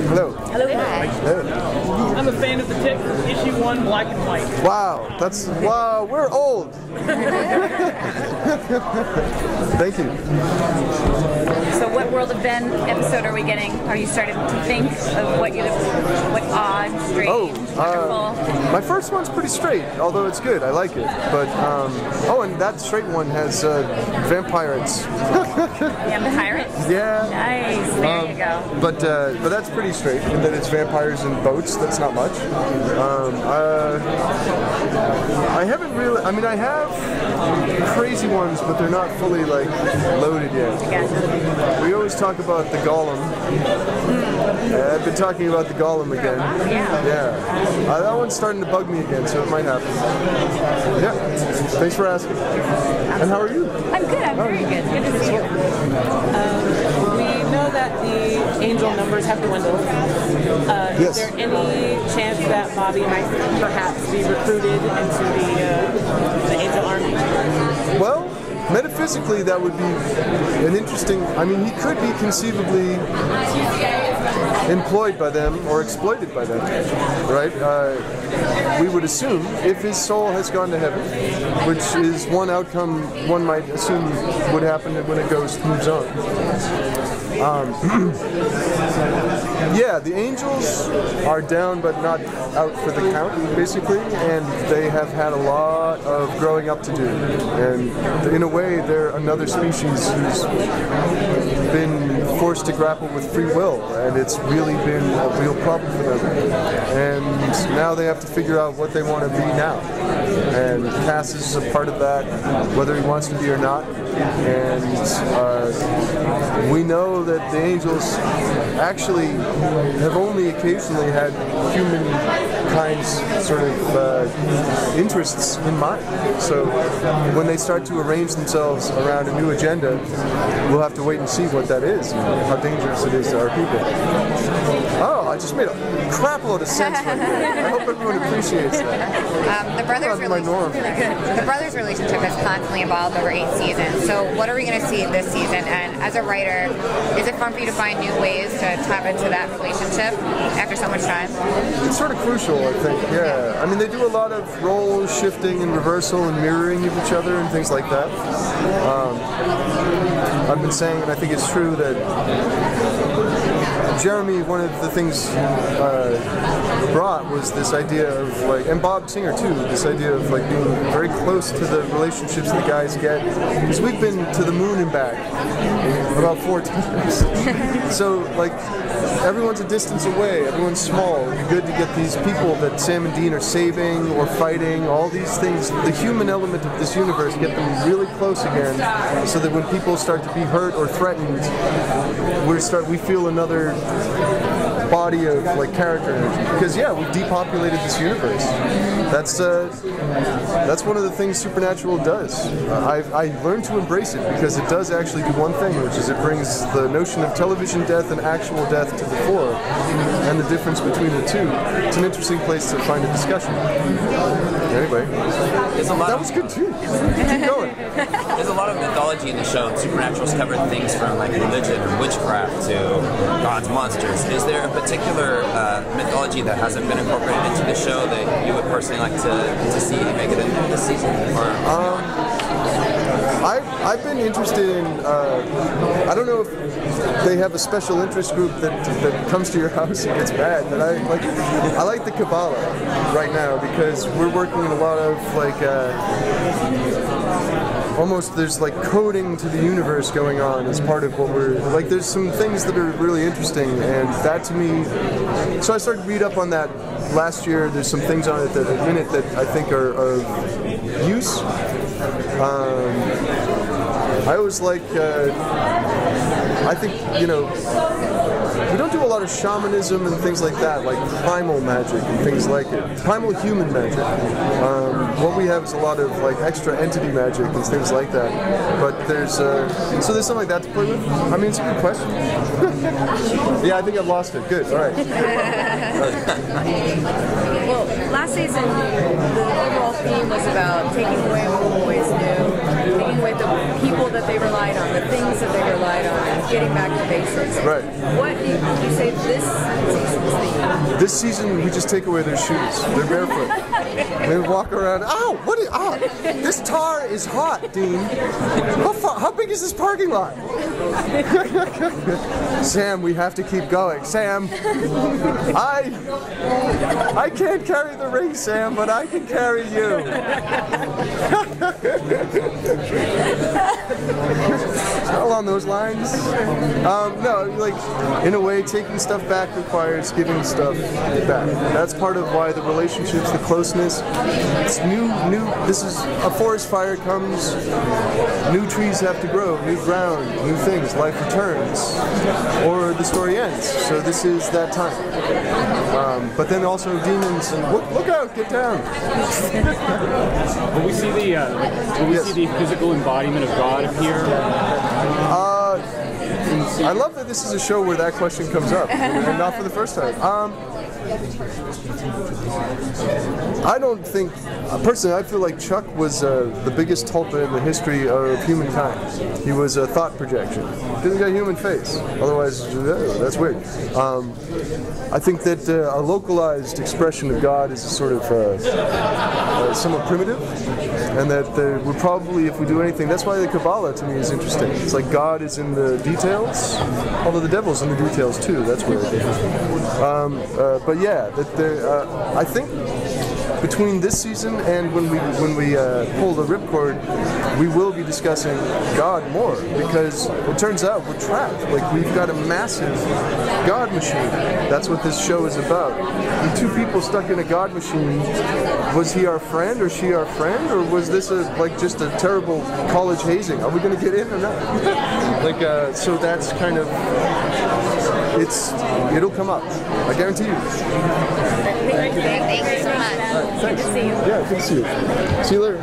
Hello. Hello. Hi. Hello. I'm a fan of the tick. Issue 1, black and white. Wow, wow, we're old. Thank you. So what World of Ben episode are we getting? Are you starting to think of what odd, strange, wonderful? My first one's pretty straight, although it's good. I like it. But, oh, and that straight one has vampirates. Vampirates? Yeah. Nice, there you go. But that's pretty straight, in that it's vampires and boats. That's not much. I haven't really, I mean, I have crazy ones, but they're not fully, like, loaded yet. Gotcha. We always talk about the Golem. I've been talking about the Golem again. Yeah. That one's starting to bug me again, so it might happen. Yeah. Thanks for asking. And how are you? I'm good. I'm very good. Good to see you. We know that the angel numbers have dwindled. Yes. Is there any chance that Bobby might perhaps be recruited into the angel army? Well, metaphysically, that would be an interesting. I mean, he could be conceivably employed by them or exploited by them, right? We would assume, if his soul has gone to heaven, which is one outcome one might assume would happen when a ghost moves on. Yeah, the angels are down but not out for the count, basically, and they have had a lot of growing up to do. And in a way, they're another species who's been forced to grapple with free will, and it's really been a real problem for them. And now they have to figure out what they want to be now. And Cass is a part of that, whether he wants to be or not. And we know that the angels actually have only occasionally had humankind's sort of interests in mind. So when they start to arrange themselves around a new agenda, we'll have to wait and see what that is, how dangerous it is to our people. Oh, I just made a crap load of sense right there. I hope everyone appreciates that. The brothers' relationship has constantly evolved over 8 seasons. So what are we going to see this season? And as a writer, is it fun for you to find new ways to tap into that relationship after so much time? It's sort of crucial, I think, yeah. I mean, they do a lot of role shifting and reversal and mirroring of each other and things like that. I've been saying, and I think it's true, that Jeremy, one of the things brought was this idea of, like, and Bob Singer too, this idea of, like, being very close to the relationships the guys get, because we've been to the moon and back about 4 times. So, like, everyone's a distance away, everyone's small. It'd be good to get these people that Sam and Dean are saving or fighting, all these things, the human element of this universe, get them really close again, so that when people start to be hurt or threatened, we feel another body of, like, character energy. Because yeah, we've depopulated this universe. That's one of the things Supernatural does. I learned to embrace it because it does actually do one thing, which is it brings the notion of television death and actual death to the fore, and the difference between the two. It's an interesting place to find a discussion. Anyway, that was good too. Keep going. There's a lot of mythology in the show. Supernatural's covered things from, like, religion or witchcraft to gods, monsters. Is there a particular mythology that hasn't been incorporated into the show that you would personally like to see make it into this season? Or I've been interested in, I don't know if they have a special interest group that comes to your house and gets mad, but I like the Kabbalah right now, because we're working in a lot of, like, almost there's, like, coding to the universe going on as part of what we're, like, there's some things that are really interesting, and that to me, so I started to read up on that last year. There's some things on it that in it that I think are of use. I always like, I think, you know, we don't do a lot of shamanism and things like that, like primal magic and things like it. Primal human magic. What we have is a lot of, like, extra entity magic and things like that. But there's, so there's something like that to play with. I mean, it's a good question. Yeah, I think I've lost it. Good, all right. Well, last season, the overall theme was about taking away what the boys knew, taking away the people that they relied on, the things that they relied on, and getting back to basics. Right. What do you say this This season, we just take away their shoes. They're barefoot. They walk around. Ow! What is? Ah! This tar is hot, Dean. How big is this parking lot? Sam, we have to keep going. Sam, I can't carry the ring, Sam, but I can carry you. Along those lines. No, like in a way, taking stuff back requires giving stuff back. That's part of why the relationships, the closeness. It's new. This is a forest fire comes. New trees have to grow, new ground, new things. Life returns, or the story ends. So this is that time. But then also demons and look out, get down. Will we see the see the physical embodiment of God appear? I love that this is a show where that question comes up, and not for the first time. I don't think, personally, I feel like Chuck was the biggest tulpa in the history of humankind. He was a thought projection. Didn't got a human face. Otherwise, that's weird. I think that a localized expression of God is sort of somewhat primitive, and that we're probably, if we do anything, that's why the Kabbalah to me is interesting. It's like God is in the details, although the devil's in the details too. That's where it is. But yeah, I think between this season and when we pull the ripcord, we will be discussing God more, because it turns out we're trapped. Like, we've got a massive God machine. That's what this show is about. The two people stuck in a God machine. Was he our friend or she our friend, or was this just a terrible college hazing? Are we going to get in or not? So that's kind of, it'll come up. I guarantee you. Thank you so much. Thanks. Good to see you. Yeah, good to see you. See you later.